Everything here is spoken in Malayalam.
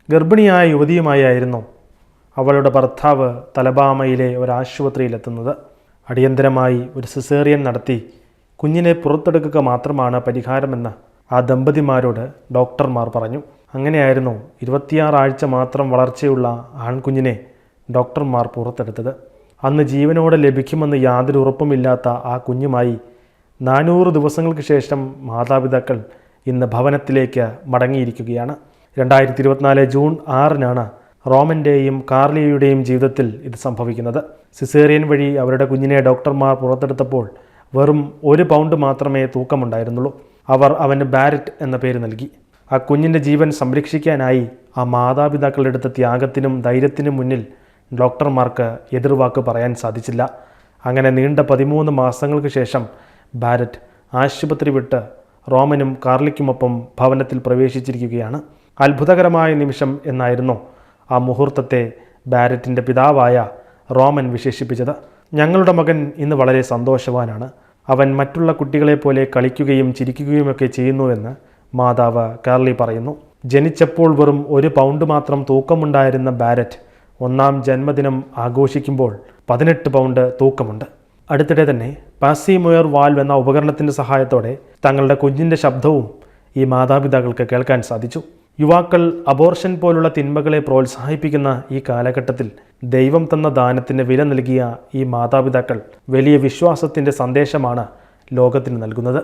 ഗർഭിണിയായ യുവതിയുമായിരുന്നു അവളുടെ ഭർത്താവ് തലബാമയിലെ ഒരാശുപത്രിയിലെത്തുന്നത്. അടിയന്തരമായി ഒരു സിസേറിയൻ നടത്തി കുഞ്ഞിനെ പുറത്തെടുക്കുക മാത്രമാണ് പരിഹാരമെന്ന് ആ ദമ്പതിമാരോട് ഡോക്ടർമാർ പറഞ്ഞു. അങ്ങനെയായിരുന്നു 26 ആഴ്ച മാത്രം വളർച്ചയുള്ള ആൺകുഞ്ഞിനെ ഡോക്ടർമാർ പുറത്തെടുത്തത്. അന്ന് ജീവനോടെ ലഭിക്കുമെന്ന് യാതൊരു ഉറപ്പുമില്ലാത്ത ആ കുഞ്ഞുമായി 400 ദിവസങ്ങൾക്ക് ശേഷം മാതാപിതാക്കൾ ഇന്ന് ഭവനത്തിലേക്ക് മടങ്ങിയിരിക്കുകയാണ്. 2024 ജൂൺ 6-നാണ് റോമൻ്റെയും കാർലിയയുടെയും ജീവിതത്തിൽ ഇത് സംഭവിക്കുന്നത്. സിസേറിയൻ വഴി അവരുടെ കുഞ്ഞിനെ ഡോക്ടർമാർ പുറത്തെടുത്തപ്പോൾ വെറും 1 പൗണ്ട് മാത്രമേ തൂക്കമുണ്ടായിരുന്നുള്ളൂ. അവർ അവന് ബാരറ്റ് എന്ന പേര് നൽകി. ആ കുഞ്ഞിൻ്റെ ജീവൻ സംരക്ഷിക്കാനായി ആ മാതാപിതാക്കളെടുത്ത ത്യാഗത്തിനും ധൈര്യത്തിനും മുന്നിൽ ഡോക്ടർമാർക്ക് എതിർവാക്ക് പറയാൻ സാധിച്ചില്ല. അങ്ങനെ നീണ്ട 13 മാസങ്ങൾക്ക് ശേഷം ബാരറ്റ് ആശുപത്രി വിട്ട് റോമനും കാർലിക്കുമൊപ്പം ഭവനത്തിൽ പ്രവേശിച്ചിരിക്കുകയാണ്. അത്ഭുതകരമായ നിമിഷം എന്നായിരുന്നു ആ മുഹൂർത്തത്തെ ബാരറ്റിൻ്റെ പിതാവായ റോമൻ വിശേഷിപ്പിച്ചത്. ഞങ്ങളുടെ മകൻ ഇന്ന് വളരെ സന്തോഷവാനാണ്. അവൻ മറ്റുള്ള കുട്ടികളെപ്പോലെ കളിക്കുകയും ചിരിക്കുകയുമൊക്കെ ചെയ്യുന്നുവെന്ന് മാതാവ് കാർലി പറയുന്നു. ജനിച്ചപ്പോൾ വെറും 1 പൗണ്ട് മാത്രം തൂക്കമുണ്ടായിരുന്ന ബാരറ്റ് 1ാം ജന്മദിനം ആഘോഷിക്കുമ്പോൾ 18 പൗണ്ട് തൂക്കമുണ്ട്. അടുത്തിടെ തന്നെ പാസിമോയർ വാൽവ് എന്ന ഉപകരണത്തിൻ്റെ സഹായത്തോടെ തങ്ങളുടെ കുഞ്ഞിൻ്റെ ശബ്ദവും ഈ മാതാപിതാക്കൾക്ക് കേൾക്കാൻ സാധിച്ചു. യുവാക്കൾ അബോർഷൻ പോലുള്ള തിന്മകളെ പ്രോത്സാഹിപ്പിക്കുന്ന ഈ കാലഘട്ടത്തിൽ ദൈവം തന്ന ദാനത്തിന് വില നൽകിയ ഈ മാതാപിതാക്കൾ വലിയ വിശ്വാസത്തിൻ്റെ സന്ദേശമാണ് ലോകത്തിന് നൽകുന്നത്.